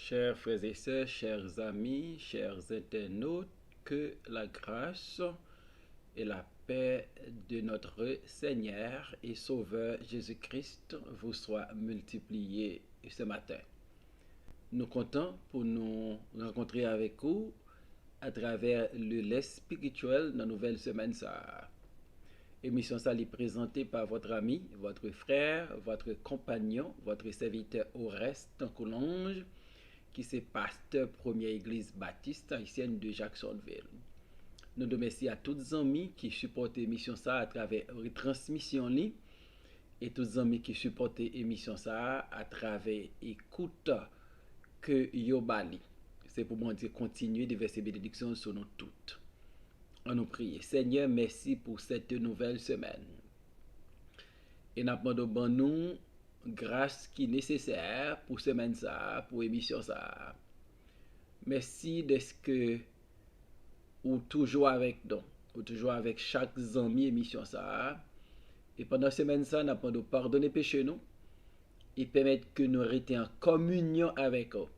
Chers frères et sœurs, chers amis, chers internautes, que la grâce et la paix de notre Seigneur et Sauveur Jésus-Christ vous soient multipliées ce matin. Nous comptons pour nous rencontrer avec vous à travers le lait spirituel dans la nouvelle semaine. Émission ça est présentée par votre ami, votre frère, votre compagnon, votre serviteur au reste en Coulonge, qui est pasteur première église baptiste haïtienne de Jacksonville. Nous remercions à tous les amis qui supportent l'émission ça à travers retransmission et tous les amis qui supportent l'émission ça à travers écoute que Yobali. C'est pour moi dire continuer de verser bénédiction sur nous toutes. On nous prie. Seigneur, merci pour cette nouvelle semaine. Et nous demandons nous grâce qui est nécessaire pour semaine ça, pour émission ça. Merci de ce que ou toujours avec nous, ou toujours avec chaque ami émission ça. Et pendant semaine ça, nous demandons pardonner péché nous et permettre que nous restions en communion avec eux.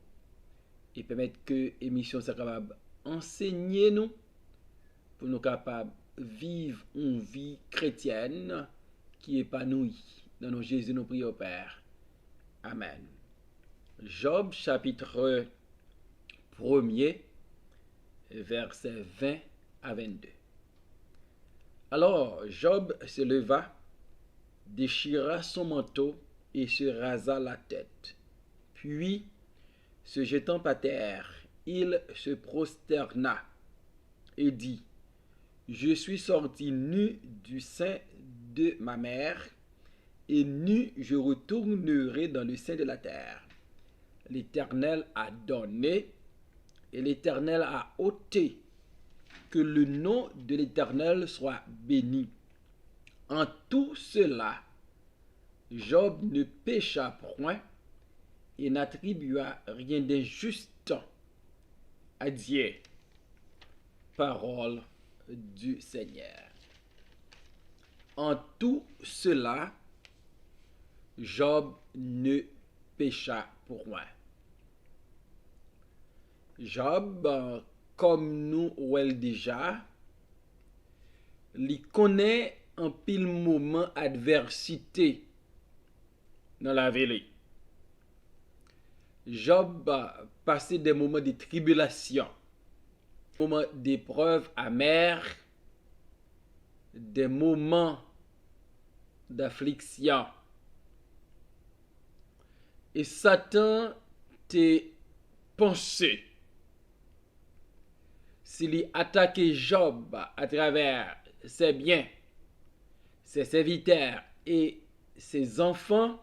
Et permettre que l'émission soit capable d'enseigner nous pour nous capables de vivre une vie chrétienne qui est épanouie. Dans nos Jésus, nous prions au Père. Amen. Job chapitre 1er, versets 20 à 22. Alors Job se leva, déchira son manteau et se rasa la tête. Puis, se jetant par terre, il se prosterna et dit: Je suis sorti nu du sein de ma mère, et nu je retournerai dans le sein de la terre. L'Éternel a donné, et l'Éternel a ôté. Que le nom de l'Éternel soit béni. En tout cela, Job ne pécha point et n'attribua rien d'injuste à Dieu. Parole du Seigneur. En tout cela, Job ne pécha point. Job, comme nous ouel déjà, il connaît un pile moment adversité dans la vie. Job a passé des moments de tribulation, des moments d'épreuves amères, des moments d'affliction. Et Satan t'a pensé s'il attaquait Job à travers ses biens, ses serviteurs et ses enfants,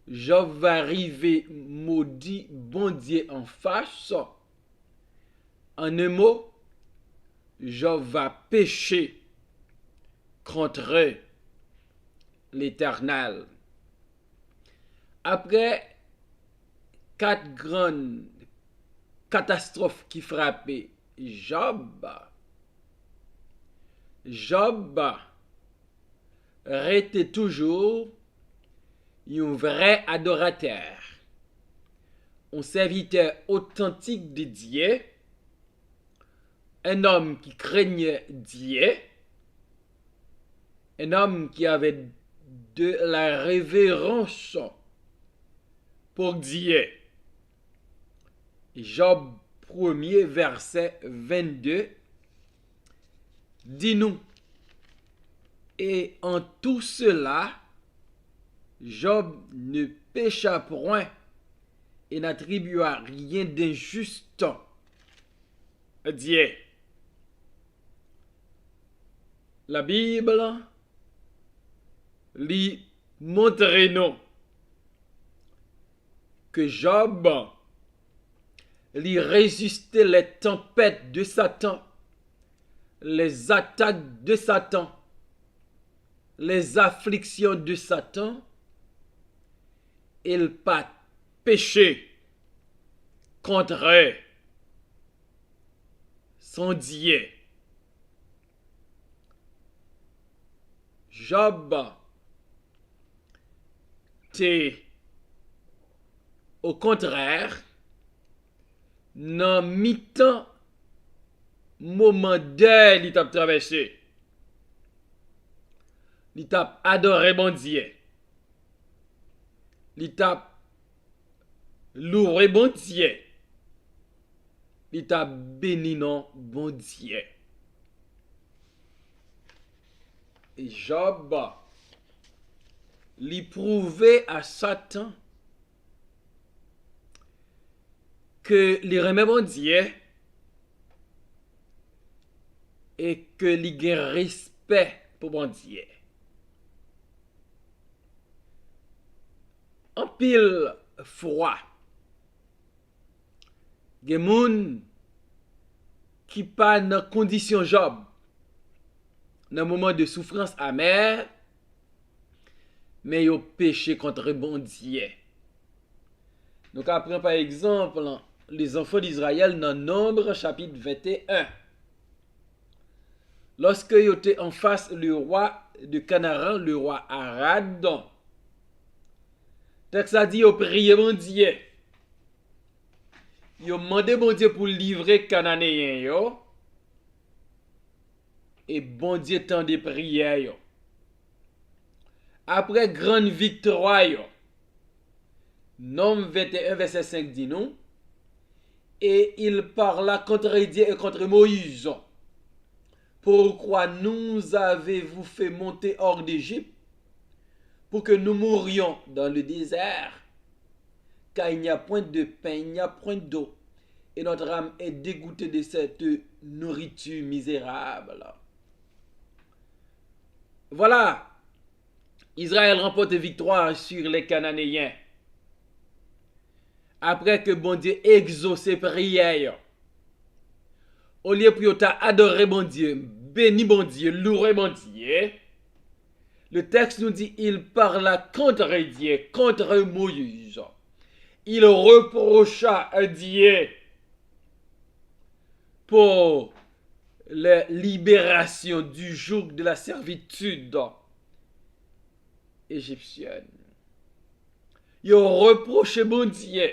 Job va arriver maudit bon Dieu en face. En un mot, Job va pécher contre l'Éternel. Après 4 grandes catastrophes qui frappaient Job, Job restait toujours un vrai adorateur, un serviteur authentique de Dieu, un homme qui craignait Dieu, un homme qui avait de la révérence pour Dieu. Job 1er, verset 22, dit-nous: Et en tout cela, Job ne pécha point et n'attribua rien d'injuste à Dieu. La Bible lui montre nous que Job lui résistait les tempêtes de Satan, les attaques de Satan, les afflictions de Satan. Il pas péché contre son Dieu. Job te au contraire, dans mi-temps, moment deuil, il t'a traversé. Il t'a adoré bon Dieu. Il t'a loué bon Dieu. Il t'a béni non bon Dieu. Et Job, lui prouvé à Satan que les remet bon Dieu et que li gen respect pour bon Dieu. En pile froid, gen moun qui pas dans condition Job, dans moment de souffrance amère, mais yo péché contre bon Dieu. Donc après par exemple les enfants d'Israël dans Nombre chapitre 21. Lorsque yo étaient en face le roi de Canaan, le roi Arad, texte a dit yo prié bon Dieu. Yo demandé bon Dieu pour livrer Cananéen yo. Et bon Dieu tant de prières yo. Après grande victoire yo. Nom 21 verset 5 dit nous. Et il parla contre Dieu et contre Moïse. Pourquoi nous avez-vous fait monter hors d'Égypte pour que nous mourions dans le désert? Car il n'y a point de pain, il n'y a point d'eau. Et notre âme est dégoûtée de cette nourriture misérable. Voilà. Israël remporte victoire sur les Cananéens. Après que bon Dieu exauce ses prières. Au lieu pour adorer bon Dieu, béni bon Dieu, louer bon Dieu, le texte nous dit il parla contre Dieu, contre Moïse. Il reprocha à Dieu pour la libération du joug de la servitude égyptienne. Il reproché bon Dieu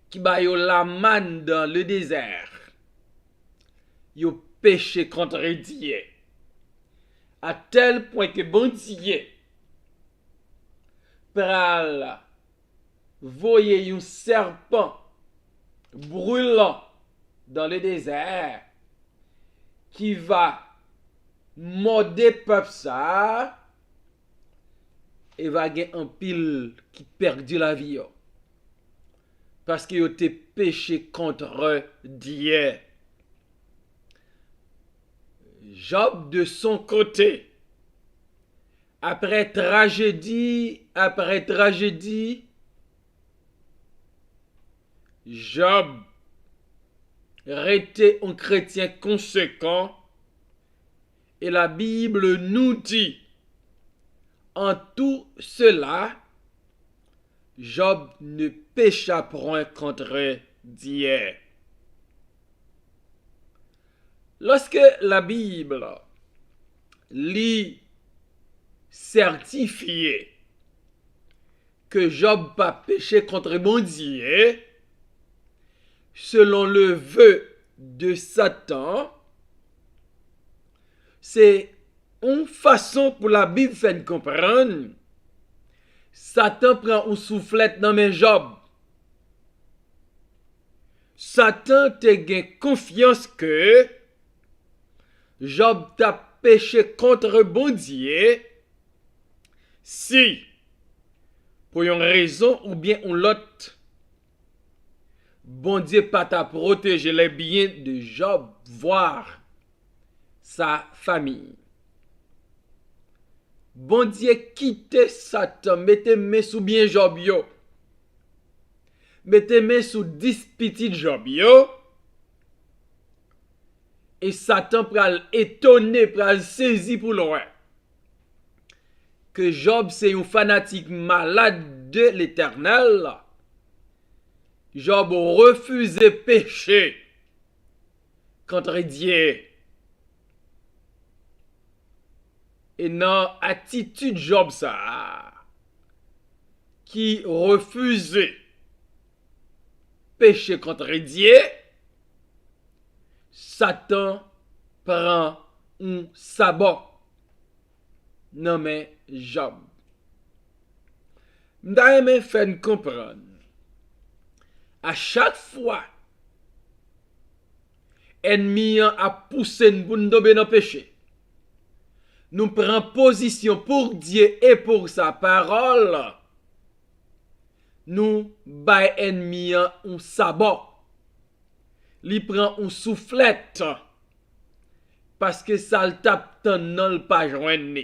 qui ba yo la manne dans le désert. Yo péché contre Dieu. À tel point que bon Dieu pral voyez un serpent brûlant dans le désert qui va morder peuple ça et va gagner un pile qui perdu la vie parce qu'il a été péché contre Dieu. Job de son côté, après tragédie, Job était un chrétien conséquent et la Bible nous dit en tout cela, Job ne pécha point contre Dieu. Lorsque la Bible lit certifié que Job pas péché contre bon Dieu, selon le vœu de Satan, c'est une façon pour la Bible faire comprendre. Satan prend une soufflette dans mes Job. Satan te gain confiance que Job t'a péché contre bon Dieu si, pour une raison ou bien une autre, bon Dieu pas t'a protégé les biens de Job, voire sa famille. Bon Dieu quitte Satan, mettez main sous bien Job yo. Mettez main sous 10 petits Job yo. Et Satan pral étonné, pral saisi pour loin. Que Job c'est un fanatique malade de l'Éternel. Job refusait péché contre Dieu. Et dans attitude Job ça, qui refusait péché contre Dieu, Satan prend un sabot nommé Job. M'da aimé faire comprendre. À chaque fois, ennemi a poussé nous pour nous tomber dans le péché. Nous prenons position pour Dieu et pour sa parole. Nous baillons ennemi un sabot. Li prend un soufflette. Parce que ça le tape dans le pas joindre.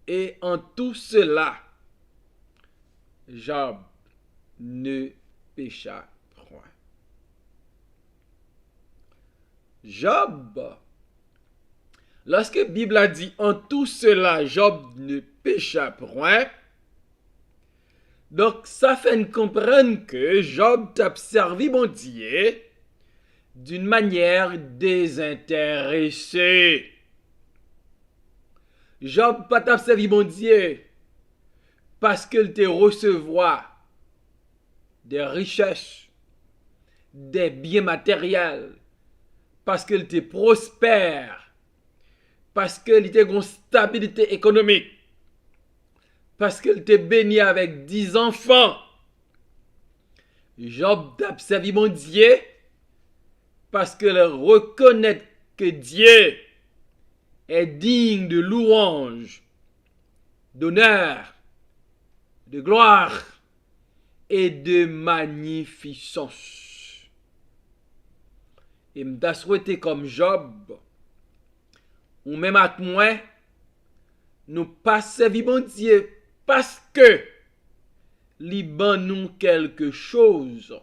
Et en tout cela, Job ne pécha point. Job, lorsque la Bible a dit en tout cela, Job ne pécha point, donc ça fait comprendre que Job t'a servi bon Dieu d'une manière désintéressée. Job pas t'a servi bon Dieu parce qu'il te recevoir des richesses, des biens matériels, parce qu'il te prospère, parce qu'il était une stabilité économique, parce qu'il te béni avec 10 enfants. Job t'a servi mon Dieu parce qu'il reconnaît que Dieu est digne de louange, d'honneur, de gloire et de magnificence. Et m'ta souhaité comme Job, ou même avec moi, nous pas servi bon Dieu parce que li ban nous quelque chose.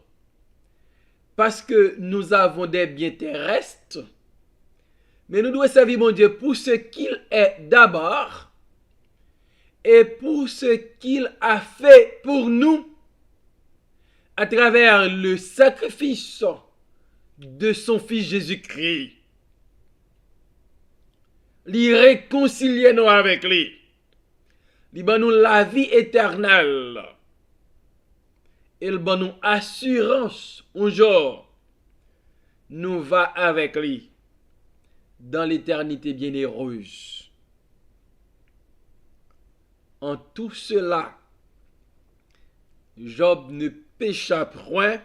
Parce que nous avons des biens terrestres, mais nous devons servir mon Dieu pour ce qu'il est d'abord et pour ce qu'il a fait pour nous à travers le sacrifice de son Fils Jésus-Christ. Li réconcilier nous avec lui. Li ban nous la vie éternelle. Il ban nous assurance un jour nous va avec lui dans l'éternité bienheureuse. En tout cela, Job ne pécha point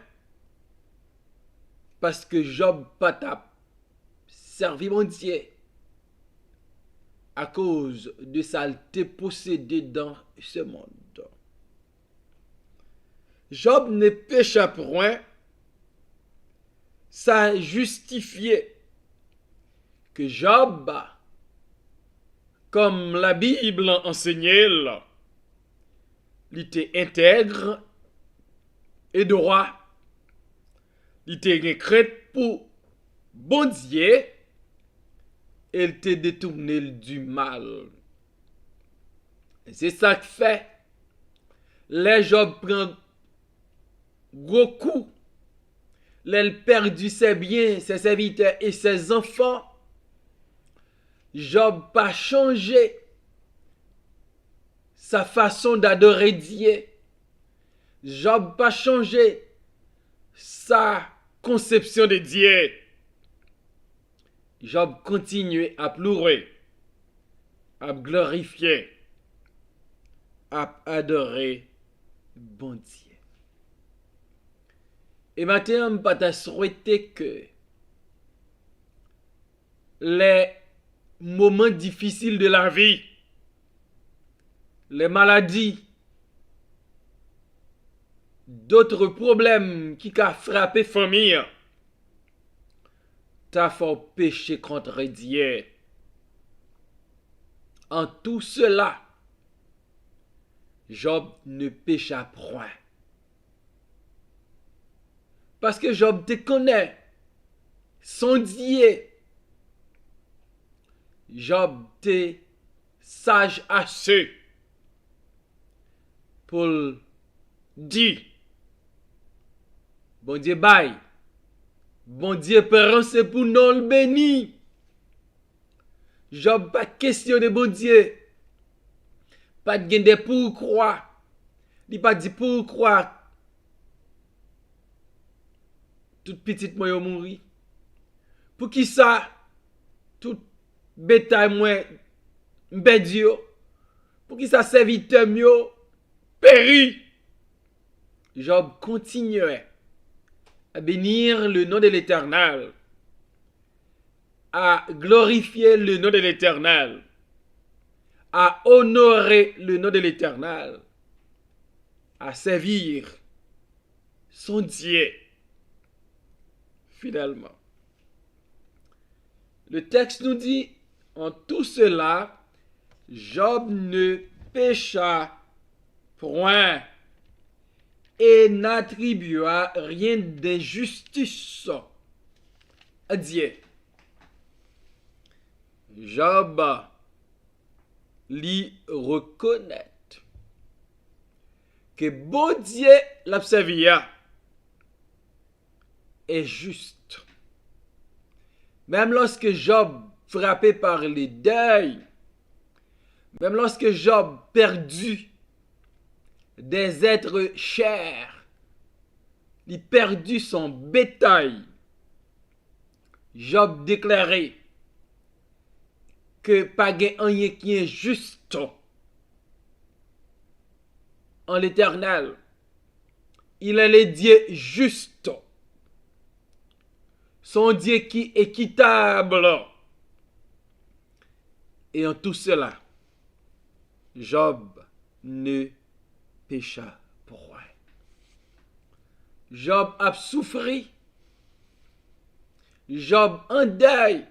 parce que Job pas t'a servi mon Dieu à cause de saleté possédée dans ce monde. Job ne pécha point, ça justifiait que Job, comme la Bible enseignait, il était intègre et droit, il était crainte pour bon Dieu, et il était détourné du mal. C'est ça que fait, les Job prend gros coup, il perdu ses biens, ses serviteurs et ses enfants. Job pas changé sa façon d'adorer Dieu. Job pas changé sa conception de Dieu. Job continue à pleurer, à glorifier, à adorer bon Dieu. Et maintenant, je vais souhaiter que les moments difficiles de la vie, les maladies, d'autres problèmes qui ont frappé famille, t'as fait péché contre Dieu. En tout cela, Job ne pécha point. Parce que Job te connaît, son Dieu. Job te sage assez pour dire, bon Dieu bye, bon Dieu parent c'est pour nous le béni. Job pas question de bon Dieu, pas de pourquoi, il pas dit pourquoi tout petit moi yo mouri? Pour qui ça tout bétail moi m'pèdi yo? Pour qui ça serviteur yo péri? Job continuait à bénir le nom de l'Éternel, à glorifier le nom de l'Éternel, à honorer le nom de l'Éternel, à servir son Dieu fidèlement. Le texte nous dit, en tout cela, Job ne pécha point et n'attribua rien d'injustice à Dieu. Job lui reconnaît que bon Dieu l'observia est juste. Même lorsque Job frappé par les deuils, même lorsque Job perdu des êtres chers, il perdu son bétail, Job déclarait que pas rien qui est juste en l'Éternel. Il est le Dieu juste, son Dieu qui est équitable. Et en tout cela, Job ne pécha point. Job a souffert. Job en deuil.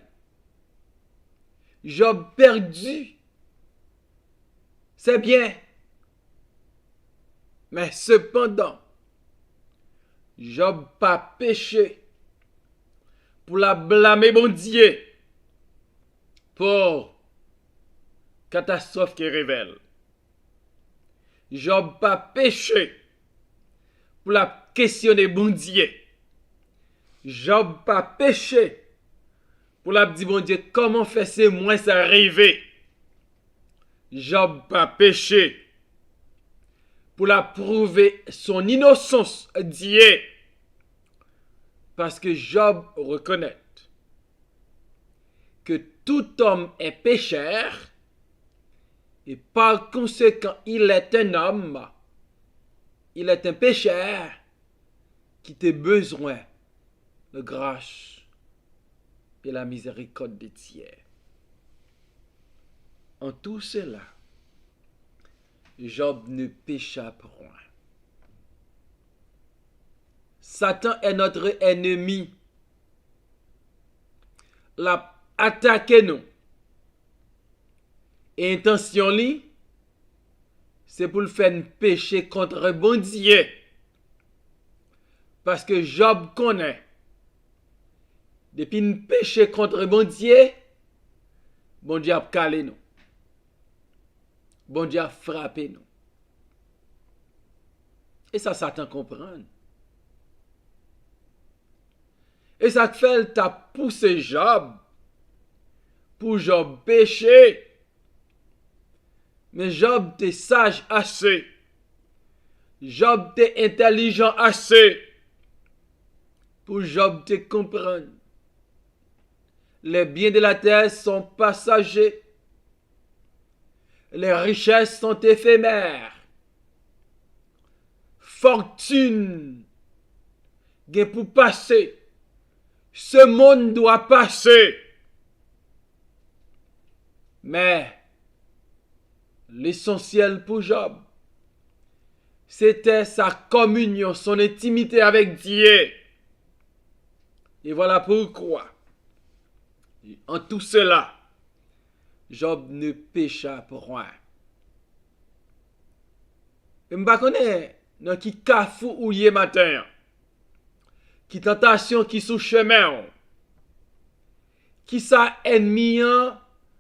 Job perdu. C'est bien. Mais cependant, Job pas péché pour la blâmer bon Dieu pour catastrophe qui révèle. Job pas péché pour la questionner bon Dieu. Job pas péché pour la dire bon Dieu comment fait c'est moi ça arriver. Job pas péché pour la prouver son innocence à Dieu. Parce que Job reconnaît que tout homme est pécheur et par conséquent il est un homme, il est un pécheur qui a besoin de grâce et la miséricorde de Dieu. En tout cela, Job ne pécha point. Satan est notre ennemi. L'a attaqué nous. Et intention li, c'est pour le faire pécher contre bon Dieu. Parce que Job connaît. Depuis nous pécher contre bon Dieu a calé nous. Bon Dieu a frappé nous. Et ça, Satan comprend. Et ça fait t'a poussé Job pour Job pécher. Mais Job t'es sage assez. Job t'es intelligent assez pour Job te comprendre. Les biens de la terre sont passagers. Les richesses sont éphémères. Fortune est pour passer. Ce monde doit passer. Mais l'essentiel pour Job, c'était sa communion, son intimité avec Dieu. Et voilà pourquoi, en tout cela, Job ne pécha point. Je ne sais pas dans qui cafou ou yé matin, qui tentation qui sous chemin, qui sa ennemi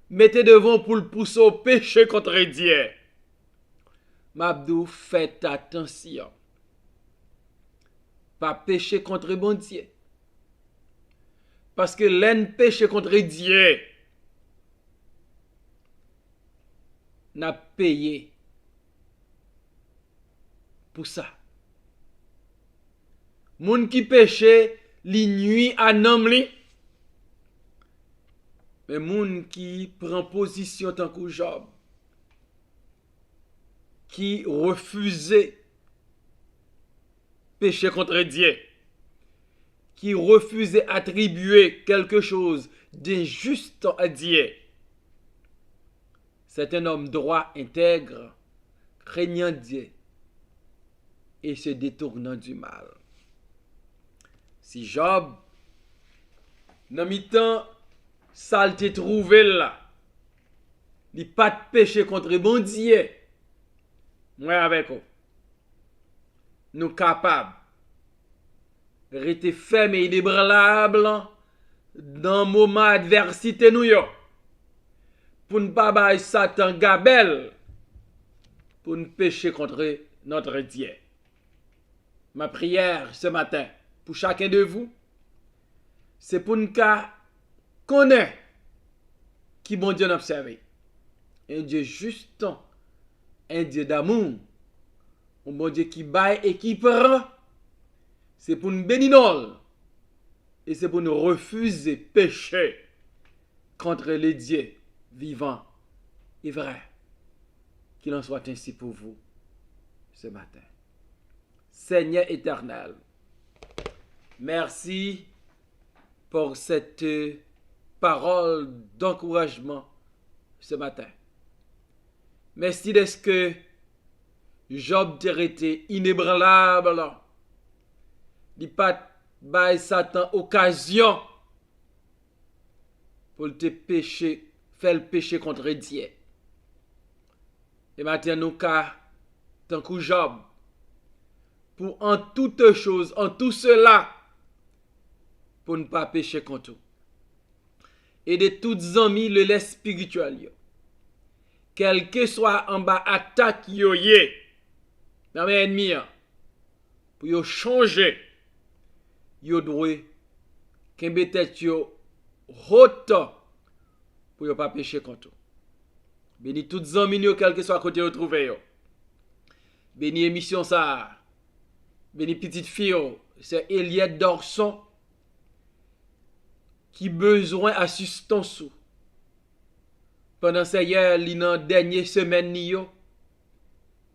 mettez devant pour le pousser au péché contre Dieu. Mabdou, faites attention. Pas pécher contre bon Dieu. Parce que l'en péché contre Dieu n'a payé pour ça. Moun qui péché li nuit à nom li. Mais moun qui prend position tant que Job, qui refusait pécher contre Dieu, qui refusait attribuer quelque chose d'injuste à Dieu, c'est un homme droit, intègre, craignant Dieu et se détournant du mal. Si Job, dans mi-temps, ça le trouvé là, il pas de péché contre bon Dieu, moi avec vous, nous capables de rester fermes et inébranlables dans le moment d'adversité nous yo, pour ne pas bailler Satan gabelle, pour ne pécher contre notre Dieu. Ma prière ce matin pour chacun de vous, c'est pour nous connaître qui bon Dieu observe. Un Dieu juste, un Dieu d'amour, un bon Dieu qui baille et qui prend. C'est pour nous bénir et c'est pour nous refuser pécher contre les dieux vivants et vrais. Qu'il en soit ainsi pour vous ce matin. Seigneur éternel, merci pour cette parole d'encouragement ce matin. Merci de ce que Job t'a été inébranlable. Il n'a pas bail Satan occasion pour te pécher, faire le péché contre Dieu. Et maintenant, nous, tant que Job, pour en toutes choses, en tout cela, pour ne pas pécher contre vous. Et de toutes amis, le lait spirituel, quel que soit en bas attaque yo yé, dans mes ennemis, pour yo changer, yo doit kembe tête yo haute pour yo pas pécher contre. Béni toutes amis yo quel que soit côté yo trouvé yo. Béni émission ça. Béni petite fille yo, c'est Eliette Dorson qui besoin assistance pendant ces hier li nan dernière semaine ni yo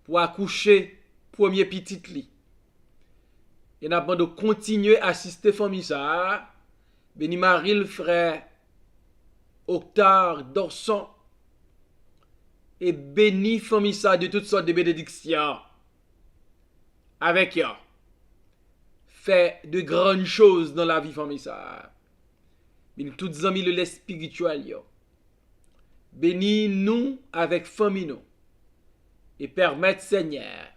pour accoucher premier petit li. Et n'a pas de continuer à assister famille ça. Béni Marie le frère Octave Dorson et béni famille ça de toutes sortes de bénédictions avec eux. Fait de grandes choses dans la vie famille ça. Béni toutes amis le lait spirituel yo. Bénis nous avec famille nous et permettre Seigneur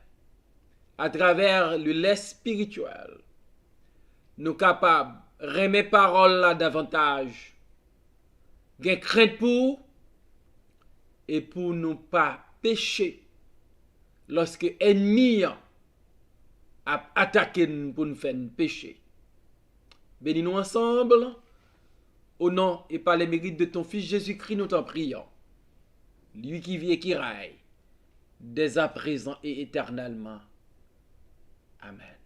à travers le lait spirituel nous capables remet parole là davantage gain crainte pour et pour nous pas pécher lorsque ennemi a attaqué nous pour nous faire pécher. Bénis nous ensemble au nom et par les mérites de ton Fils Jésus-Christ, nous t'en prions. Lui qui vit et qui règne, dès à présent et éternellement. Amen.